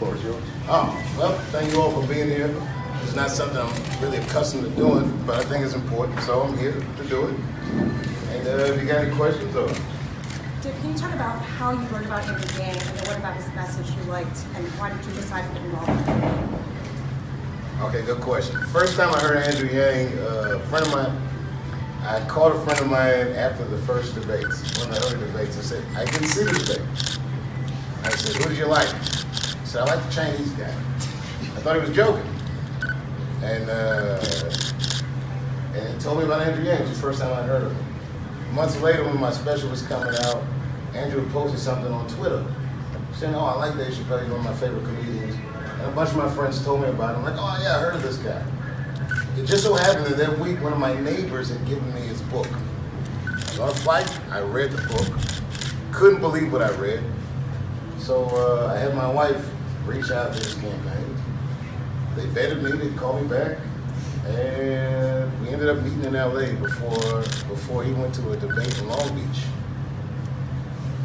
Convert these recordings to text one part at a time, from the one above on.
floor is yours. Well, thank you all for being here. It's not something I'm really accustomed to doing, but I think it's important, so I'm here to do it. And if you got any questions, Can you talk about how you learned about Andrew Yang and then what about his message you liked and why did you decide to get involved in it? Okay, good question. First time I heard Andrew Yang, a friend of mine, I called a friend of mine after the first debates, one of the early debates. I said, I didn't see the debate. I said, who did you like? He said, I like the Chinese guy. I thought he was joking. And he told me about Andrew Yang. It was the first time I heard of him. Months later, when my special was coming out, Andrew posted something on Twitter saying, I like Dave Chapelle, he's one of my favorite comedians. And a bunch of my friends told me about him. I'm like, I heard of this guy. It just so happened that week, one of my neighbors had given me his book. I was on a flight, I read the book, couldn't believe what I read. So I had my wife reach out to his campaign. They vetted me, they called me back, and we ended up meeting in LA before he went to a debate in Long Beach.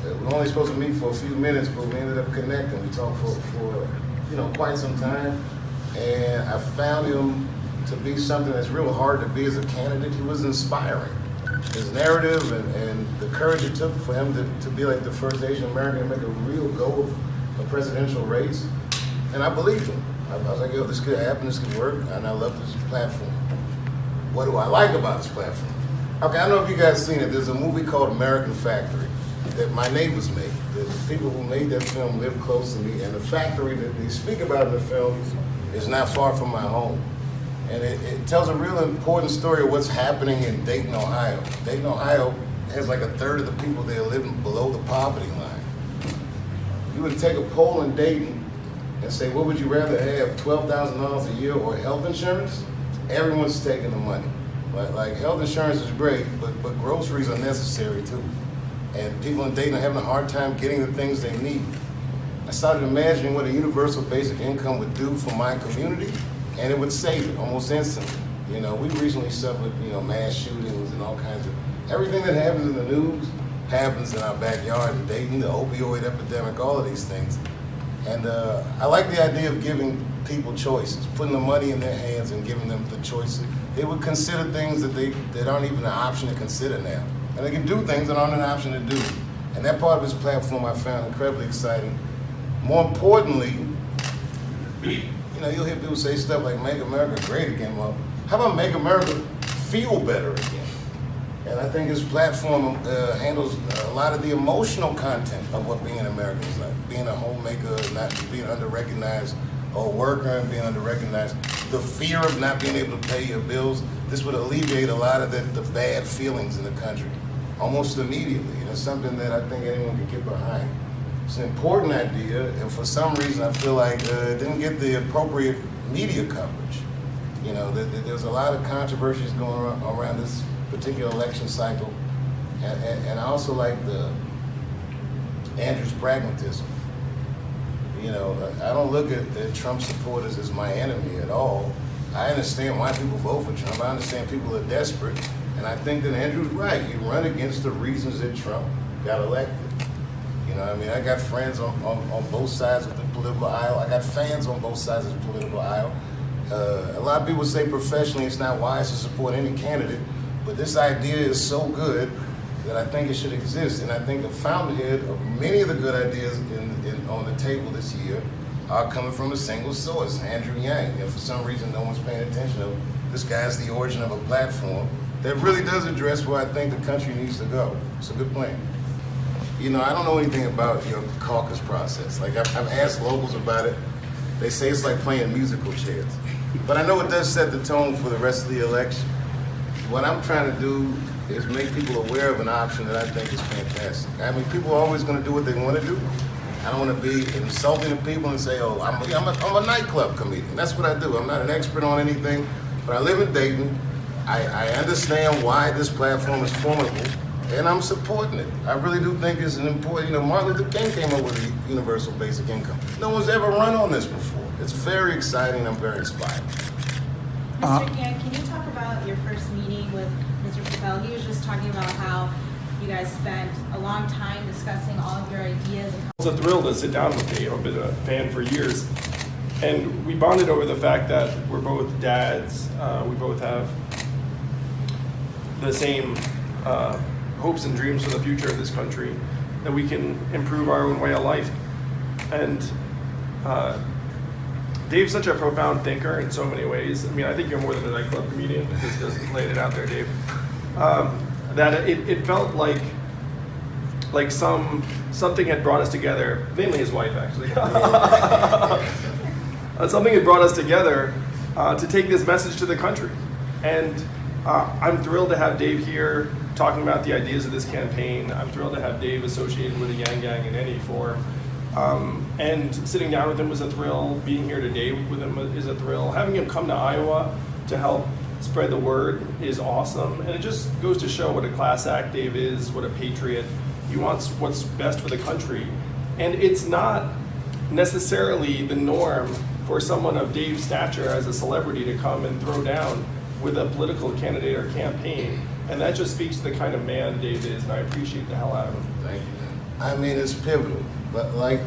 We were only supposed to meet for a few minutes, but we ended up connecting. We talked for quite some time, and I found him to be something that's real hard to be as a candidate. He was inspiring. His narrative and the courage it took for him to be like the first Asian American to make a real go of a presidential race, and I believed him. I was like, this could happen, this could work, and I love this platform. What do I like about this platform? Okay, I don't know if you guys seen it. There's a movie called American Factory that my neighbors made. The people who made that film live close to me, and the factory that they speak about in the film is not far from my home. And it tells a real important story of what's happening in Dayton, Ohio. Dayton, Ohio has like a third of the people there living below the poverty line. If you would take a poll in Dayton and say, what would you rather have, $12,000 a year or health insurance? Everyone's taking the money. Like health insurance is great, but groceries are necessary too. And people in Dayton are having a hard time getting the things they need. I started imagining what a universal basic income would do for my community, and it would save it almost instantly. We recently suffered, mass shootings and all kinds of, everything that happens in the news happens in our backyard in Dayton, the opioid epidemic, all of these things. And I like the idea of giving people choices, putting the money in their hands and giving them the choices. They would consider things that aren't even an option to consider now. And they can do things that aren't an option to do. And that part of his platform I found incredibly exciting. More importantly, you'll hear people say stuff like make America great again. Well, how about make America feel better again? And I think his platform handles a lot of the emotional content of what being an American is like. Being a homemaker, not being under-recognized, or a worker and being under-recognized. The fear of not being able to pay your bills. This would alleviate a lot of the bad feelings in the country almost immediately. And it's something that I think anyone can get behind. It's an important idea, and for some reason I feel like it didn't get the appropriate media coverage. There's a lot of controversies going around this particular election cycle, and I also like Andrew's pragmatism. I don't look at Trump supporters as my enemy at all. I understand why people vote for Trump. I understand people are desperate, and I think that Andrew's right. You run against the reasons that Trump got elected. I got friends on both sides of the political aisle. I got fans on both sides of the political aisle. A lot of people say professionally it's not wise to support any candidate, but this idea is so good that I think it should exist. And I think the fountainhead of many of the good ideas on the table this year are coming from a single source, Andrew Yang. And for some reason, no one's paying attention to this guy's the origin of a platform that really does address where I think the country needs to go. It's a good plan. I don't know anything about your caucus process. Like I've asked locals about it. They say it's like playing musical chairs. But I know it does set the tone for the rest of the election. What I'm trying to do is make people aware of an option that I think is fantastic. People are always going to do what they want to do. I don't want to be insulting to people and say, I'm a nightclub comedian. That's what I do. I'm not an expert on anything, but I live in Dayton. I understand why this platform is formidable, and I'm supporting it. I really do think it's an important, Martin Luther King came up with a universal basic income. No one's ever run on this before. It's very exciting. I'm very inspired. Mr. Yang, can you talk about your first meeting with Mr. Chapelle? He was just talking about how You guys spent a long time discussing all of your ideas. It's a thrill to sit down with Dave. I've been a fan for years. And we bonded over the fact that we're both dads. We both have the same hopes and dreams for the future of this country, that we can improve our own way of life. And Dave's such a profound thinker in so many ways. I mean, I think you're more than a nightclub comedian. Just laid it out there, Dave. That it felt like something had brought us together, mainly his wife, actually. Something had brought us together to take this message to the country. And I'm thrilled to have Dave here talking about the ideas of this campaign. I'm thrilled to have Dave associated with the Yang Gang in any form. And sitting down with him was a thrill. Being here today with him is a thrill. Having him come to Iowa to help spread the word is awesome. And it just goes to show what a class act Dave is, what a patriot. He wants what's best for the country. And it's not necessarily the norm for someone of Dave's stature as a celebrity to come and throw down with a political candidate or campaign. And that just speaks to the kind of man Dave is, and I appreciate the hell out of him. Thank you. I mean, it's pivotal, but like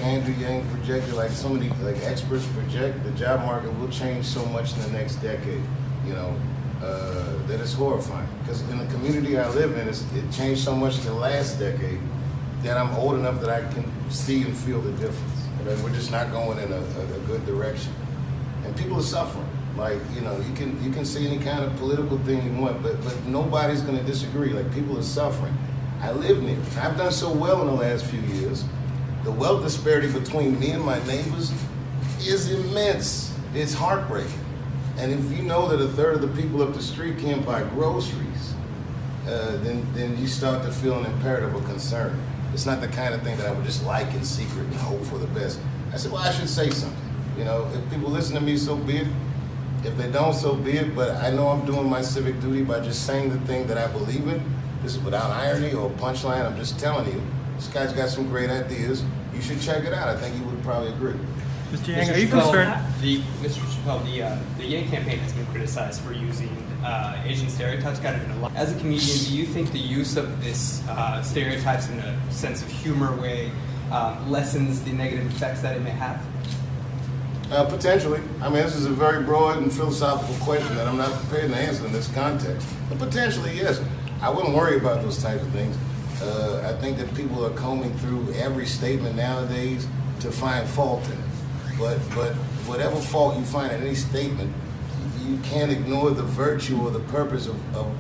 Andrew Yang projected, like so many experts project, the job market will change so much in the next decade. You know, that it's horrifying. Because in the community I live in, it changed so much in the last decade that I'm old enough that I can see and feel the difference. And we're just not going in a good direction, and people are suffering. Like, you know, you can say any kind of political thing you want, but nobody's going to disagree. Like, people are suffering. I live near it. I've done so well in the last few years. The wealth disparity between me and my neighbors is immense. It's heartbreaking. And if you know that a third of the people up the street can't buy groceries, then you start to feel an imperative of concern. It's not the kind of thing that I would just like in secret and hope for the best. I said, well, I should say something. You know, if people listen to me, so be it. If they don't, so be it. But I know I'm doing my civic duty by just saying the thing that I believe in. This is without irony or punchline. I'm just telling you, this guy's got some great ideas. You should check it out. I think you would probably agree. Mr. Yang, are you concerned? Mr. Chapelle, the Yang campaign has been criticized for using Asian stereotypes kind of in a lot. As a comedian, do you think the use of this stereotypes in a sense of humor way lessens the negative effects that it may have? Potentially. I mean, this is a very broad and philosophical question that I'm not prepared to answer in this context. But potentially, yes. I wouldn't worry about those types of things. I think that people are combing through every statement nowadays to find fault in it. But whatever fault you find in any statement, you can't ignore the virtue or the purpose of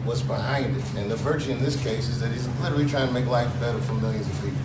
what's behind it. And the virtue in this case is that he's literally trying to make life better for millions of people.